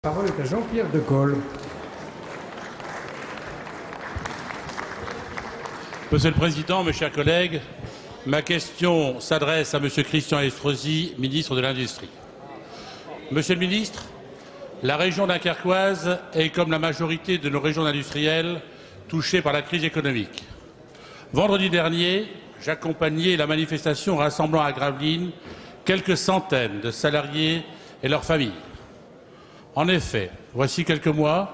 La parole est à Jean-Pierre Decool. Monsieur le Président, mes chers collègues, ma question s'adresse à Monsieur Christian Estrosi, ministre de l'Industrie. Monsieur le ministre, la région dunkerquoise est, comme la majorité de nos régions industrielles, touchée par la crise économique. Vendredi dernier, j'accompagnais la manifestation rassemblant à Gravelines quelques centaines de salariés et leurs familles. En effet, voici quelques mois,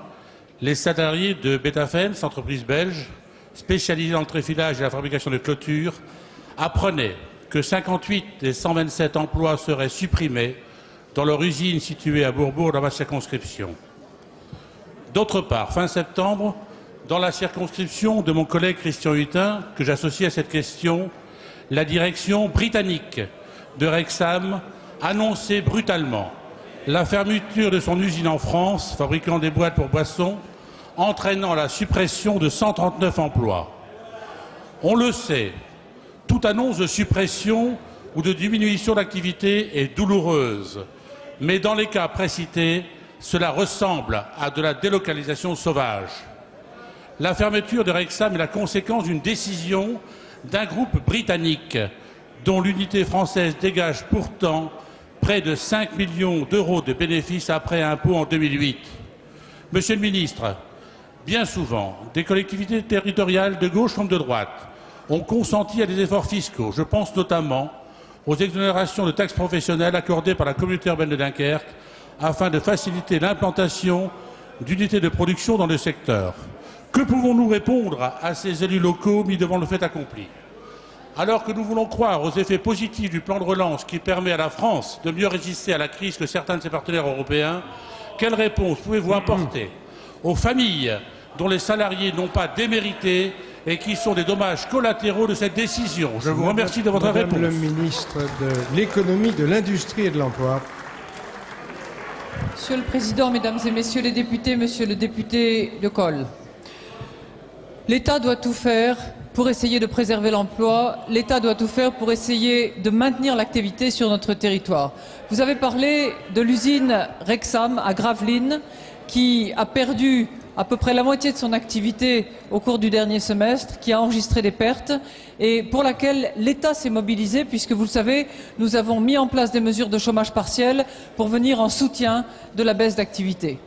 les salariés de Betafence, entreprise belge, spécialisée dans le tréfilage et la fabrication de clôtures, apprenaient que 58 des 127 emplois seraient supprimés dans leur usine située à Bourbourg, dans ma circonscription. D'autre part, fin septembre, dans la circonscription de mon collègue Christian Hutin, que j'associe à cette question, la direction britannique de Rexam annonçait brutalement la fermeture de son usine en France, fabriquant des boîtes pour boissons, entraînant la suppression de 139 emplois. On le sait, toute annonce de suppression ou de diminution d'activité est douloureuse, mais dans les cas précités, cela ressemble à de la délocalisation sauvage. La fermeture de Rexam est la conséquence d'une décision d'un groupe britannique dont l'unité française dégage pourtant près de 5 millions d'euros de bénéfices après impôts en 2008. Monsieur le ministre, bien souvent, des collectivités territoriales de gauche comme de droite ont consenti à des efforts fiscaux. Je pense notamment aux exonérations de taxes professionnelles accordées par la communauté urbaine de Dunkerque afin de faciliter l'implantation d'unités de production dans le secteur. Que pouvons-nous répondre à ces élus locaux mis devant le fait accompli ? Alors que nous voulons croire aux effets positifs du plan de relance qui permet à la France de mieux résister à la crise que certains de ses partenaires européens, quelle réponse pouvez-vous apporter aux familles dont les salariés n'ont pas démérité et qui sont des dommages collatéraux de cette décision? Je vous remercie de votre réponse. Madame le ministre de l'Économie, de l'Industrie et de l'Emploi. Monsieur le Président, Mesdames et Messieurs les députés, Monsieur le député Decool, l'État doit tout faire pour essayer de préserver l'emploi, l'État doit tout faire pour essayer de maintenir l'activité sur notre territoire. Vous avez parlé de l'usine Rexam à Gravelines qui a perdu à peu près la moitié de son activité au cours du dernier semestre, qui a enregistré des pertes et pour laquelle l'État s'est mobilisé puisque, vous le savez, nous avons mis en place des mesures de chômage partiel pour venir en soutien de la baisse d'activité.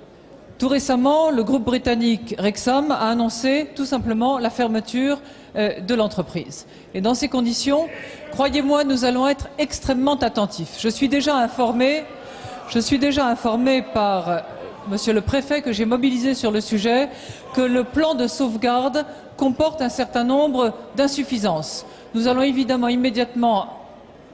Tout récemment, le groupe britannique Rexam a annoncé tout simplement la fermeture de l'entreprise. Et dans ces conditions, croyez-moi, nous allons être extrêmement attentifs. Je suis déjà informé par Monsieur le Préfet, que j'ai mobilisé sur le sujet, que le plan de sauvegarde comporte un certain nombre d'insuffisances. Nous allons évidemment immédiatement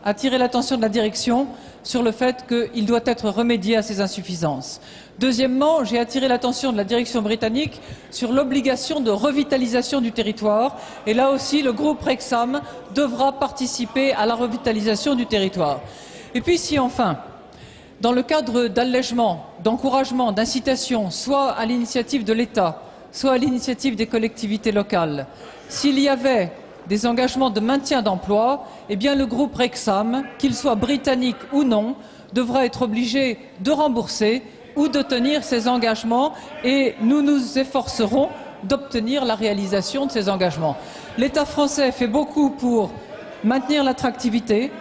attirer l'attention de la direction sur le fait qu'il doit être remédié à ces insuffisances. Deuxièmement, j'ai attiré l'attention de la direction britannique sur l'obligation de revitalisation du territoire. Et là aussi, le groupe Rexam devra participer à la revitalisation du territoire. Et puis si enfin, dans le cadre d'allègement, d'encouragement, d'incitation, soit à l'initiative de l'État, soit à l'initiative des collectivités locales, s'il y avait des engagements de maintien d'emploi, eh bien le groupe Rexam, qu'il soit britannique ou non, devra être obligé de rembourser ou de tenir ses engagements et nous nous efforcerons d'obtenir la réalisation de ces engagements. L'État français fait beaucoup pour maintenir l'attractivité,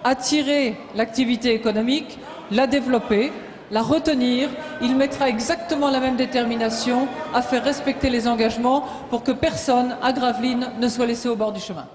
attirer l'activité économique, la développer, la retenir. Il mettra exactement la même détermination à faire respecter les engagements pour que personne à Gravelines ne soit laissé au bord du chemin.